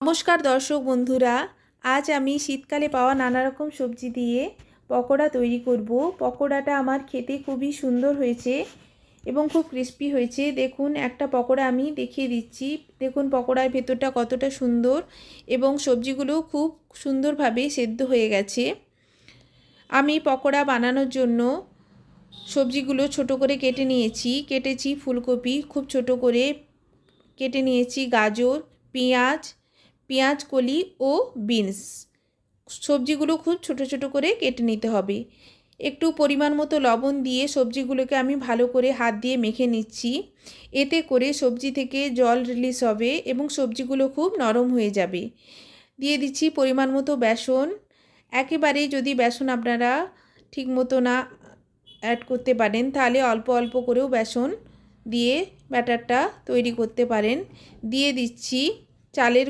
নমস্কার দর্শক বন্ধুরা, আজ আমি শীতকালে পাওয়া নানা রকম সবজি দিয়ে পকোড়া তৈরি করব। পকোড়াটা আমার খেতে খুবই সুন্দর হয়েছে এবং খুব ক্রিস্পি হয়েছে। দেখুন, একটা পকোড়া আমি দেখিয়ে দিচ্ছি। দেখুন পকোড়ার ভেতরটা কতটা সুন্দর এবং সবজিগুলো খুব সুন্দরভাবে সেদ্ধ হয়ে গেছে। আমি পকোড়া বানানোর জন্য সবজিগুলো ছোট করে কেটেছি ফুলকপি খুব ছোট করে কেটে নিয়েছি, গাজর, পেঁয়াজ কলি ও বিনস। সবজিগুলো খুব ছোট ছোট করে কেটে নিতে হবে। একটু পরিমাণ মতো লবণ দিয়ে সবজিগুলোকে আমি ভালো করে হাত দিয়ে মেখে নিচ্ছি। এতে করে সবজি থেকে জল রিলিজ হবে এবং সবজিগুলো খুব নরম হয়ে যাবে। দিয়ে দিচ্ছি পরিমাণ মতো বেসন। একেবারেই যদি বেসন আপনারা ঠিক মতো না অ্যাড করতে পারেন, তাহলে অল্প অল্প করেও বেসন দিয়ে ব্যাটারটা তৈরি করতে পারেন। দিয়ে দিচ্ছি চালের